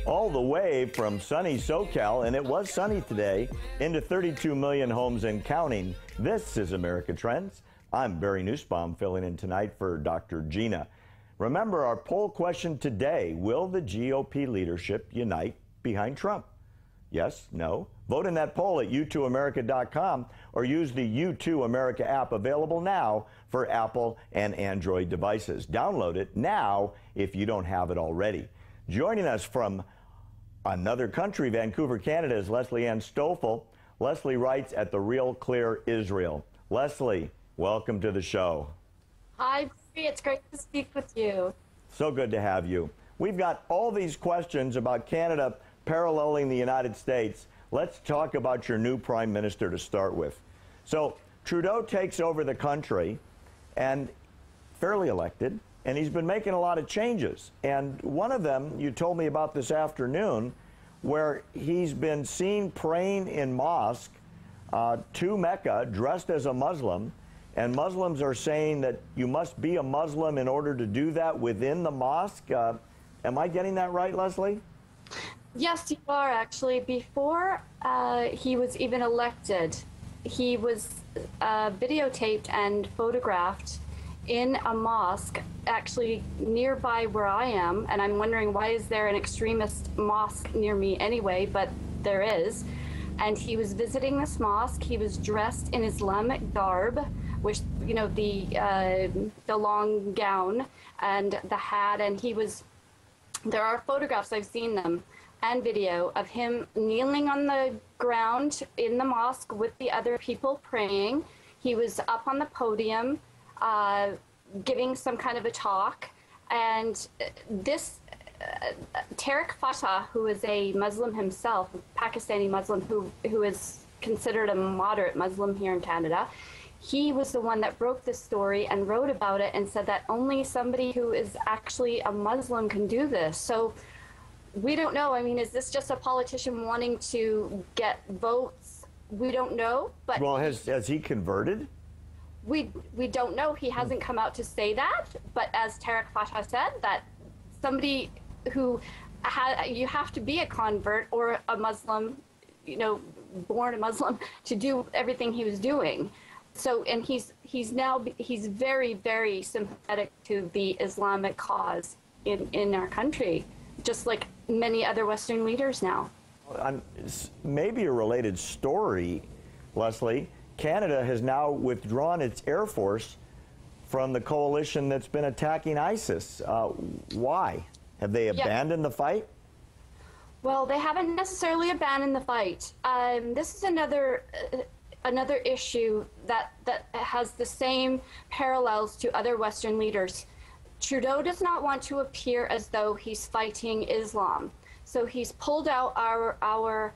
All the way from sunny SoCal, and it was sunny today, into 32 million homes and counting. This is America Trends. I'm Barry Nussbaum, filling in tonight for Dr. Gina. Remember our poll question today: will the GOP leadership unite behind Trump? Yes, no? Vote in that poll at u2america.com or use the U2 America app, available now for Apple and Android devices. Download it now if you don't have it already. Joining us from another country, Vancouver, Canada, is Leslie Ann Stoffel. Leslie writes at The Real Clear Israel. Leslie, welcome to the show. Hi, it's great to speak with you. So good to have you. We've got all these questions about Canada paralleling the United States. Let's talk about your new prime minister to start with. So Trudeau takes over the country, and fairly elected, and he's been making a lot of changes. And one of them you told me about this afternoon, where he's been seen praying in mosque to Mecca dressed as a Muslim, and Muslims are saying that you must be a Muslim in order to do that within the mosque. Am I getting that right, Leslie? Yes, you are, actually. Before he was even elected, he was videotaped and photographed in a mosque, actually nearby where I am, and I'm wondering, why is there an extremist mosque near me anyway? But there is. And he was visiting this mosque. He was dressed in Islamic garb, which, you know, the long gown and the hat, and he was, there are photographs, I've seen them, and video of him kneeling on the ground in the mosque with the other people praying. He was up on the podium giving some kind of a talk, and this Tariq Fatah, who is a Muslim himself, a Pakistani Muslim who is considered a moderate Muslim here in Canada, he was the one that broke this story and wrote about it and said that only somebody who is actually a Muslim can do this. So we don't know. I mean, is this just a politician wanting to get votes? We don't know. But well, has he converted? We don't know. He hasn't come out to say that. But as Tariq Fatah said, that somebody who you have to be a convert or a Muslim, you know, born a Muslim, to do everything he was doing. So, and he's very, very sympathetic to the Islamic cause in our country, just like many other Western leaders now. Maybe a related story, Leslie. Canada has now withdrawn its Air Force from the coalition that's been attacking ISIS. Why? Have they abandoned the fight? Well, they haven't necessarily abandoned the fight. This is another issue that has the same parallels to other Western leaders. Trudeau does not want to appear as though he's fighting Islam. So he's pulled out our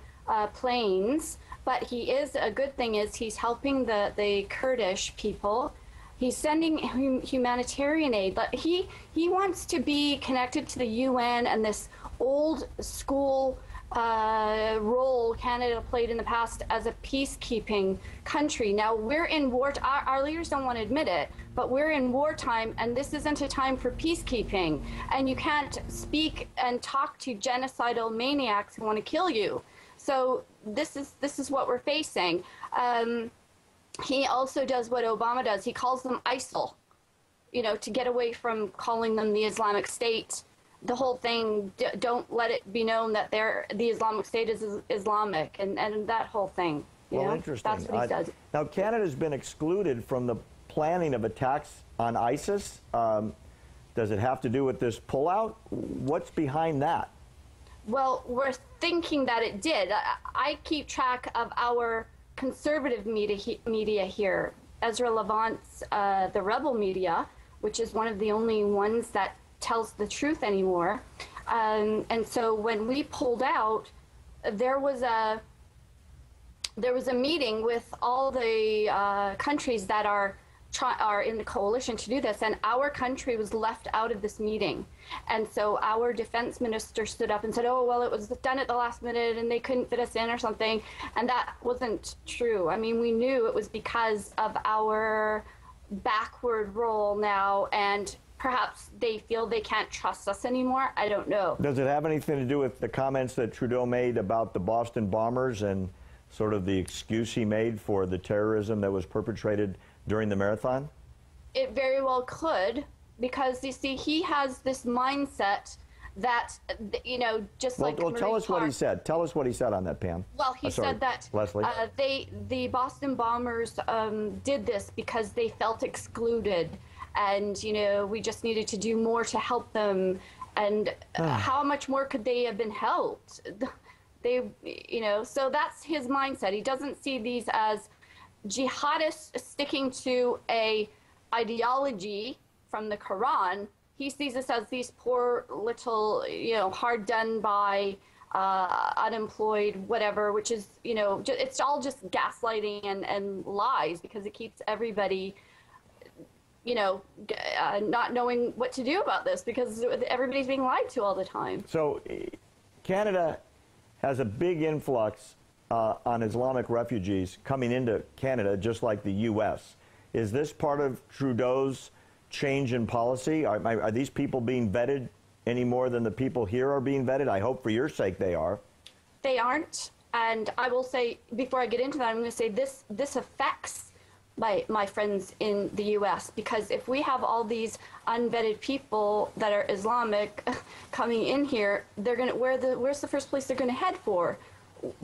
planes, but a good thing is he's helping the Kurdish people. He's sending humanitarian aid. But he wants to be connected to the UN and this old school role Canada played in the past as a peacekeeping country. Now we're in war. Our leaders don't want to admit it, but we're in wartime, and this isn't a time for peacekeeping. And you can't speak and talk to genocidal maniacs who want to kill you. So this is what we're facing. He also does what Obama does. He calls them ISIL, you know, to get away from calling them the Islamic State. The whole thing, don't let it be known that the Islamic State is Islamic, and that whole thing. Well, interesting. That's what he does. Now, Canada's been excluded from the planning of attacks on ISIS. Does it have to do with this pullout? What's behind that? Well, we're thinking that it did. I keep track of our conservative media here. Ezra Levant's The Rebel Media, which is one of the only ones that tells the truth anymore. And so when we pulled out, there was a meeting with all the countries that are in the coalition to do this, and our country was left out of this meeting. And so our defense minister stood up and said, oh, well, it was done at the last minute and they couldn't fit us in or something. And that wasn't true. I mean, we knew it was because of our backward role now and perhaps they feel they can't trust us anymore. I don't know. Does it have anything to do with the comments that Trudeau made about the Boston bombers and sort of the excuse he made for the terrorism that was perpetrated during the marathon? It very well could, because you see, he has this mindset that, you know, just like Well, tell Marie us what he Clark- said. Tell us what he said on that, Pam. Well, he Sorry, said that Leslie. the Boston bombers did this because they felt excluded, and you know, we just needed to do more to help them. And how much more could they have been helped? They, you know, so that's his mindset. He doesn't see these as jihadists sticking to a ideology from the Quran. He sees this as these poor little, you know, hard done by, unemployed, whatever, which is, you know, it's all just gaslighting and lies, because it keeps everybody, you know, not knowing what to do about this, because everybody's being lied to all the time. So Canada has a big influx on Islamic refugees coming into Canada, just like the U.S. Is this part of Trudeau's change in policy? Are these people being vetted any more than the people here are being vetted? I hope for your sake they are. They aren't. And I will say, before I get into that, I'm going to say this affects my friends in the U.S., because if we have all these unvetted people that are Islamic coming in here, they're going to, where's the first place they're going to head for?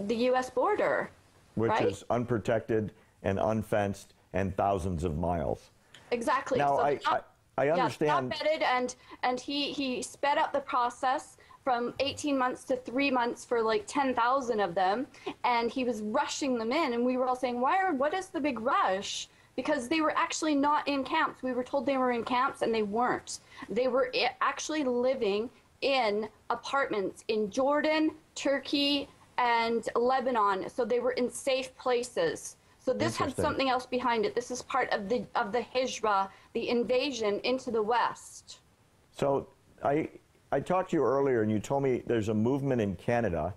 The U.S. border, Which right? is unprotected and unfenced and thousands of miles. Exactly. Now, So I understand. Yeah, not vetted, and he sped up the process from 18 months to 3 months for like 10,000 of them, and he was rushing them in, and we were all saying, what is the big rush? Because they were actually not in camps. We were told they were in camps, and they weren't. They were actually living in apartments in Jordan, Turkey, and Lebanon. So they were in safe places. So this had something else behind it. This is part of the hijra, the invasion into the West. So I talked to you earlier, and you told me there's a movement in Canada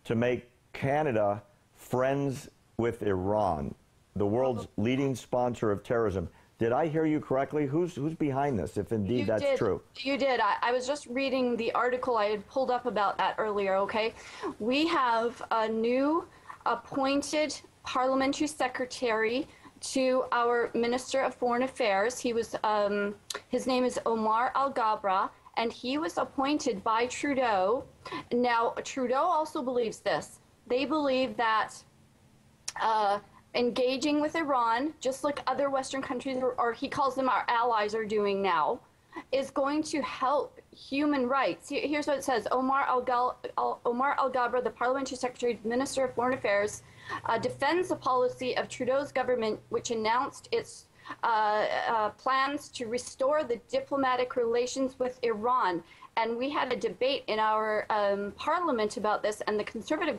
to make Canada friends with Iran, the world's leading sponsor of terrorism. Did I hear you correctly? Who's behind this, if indeed that's true? You did. I was just reading the article I had pulled up about that earlier, okay? We have a new appointed parliamentary secretary to our Minister of Foreign Affairs. He was, his name is Omar Al-Ghabra, and he was appointed by Trudeau. Now, Trudeau also believes this. They believe that engaging with Iran, just like other Western countries, or he calls them our allies, are doing now, is going to help human rights. Here's what it says. Omar Al-Ghabra, the Parliamentary Secretary, Minister of Foreign Affairs, defends the policy of Trudeau's government, which announced its plans to restore the diplomatic relations with Iran. And we had a debate in our parliament about this, and the Conservative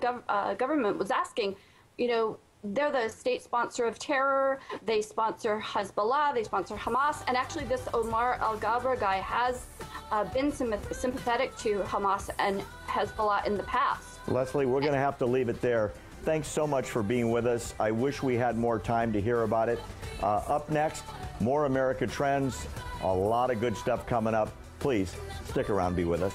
government was asking, you know, they're the state sponsor of terror, they sponsor Hezbollah, they sponsor Hamas, and actually this Omar Al-Ghabra guy has been sympathetic to Hamas and Hezbollah in the past. Leslie, we're going to have to leave it there. Thanks so much for being with us. I wish we had more time to hear about it. Up next, more America Trends, a lot of good stuff coming up. Please stick around, be with us.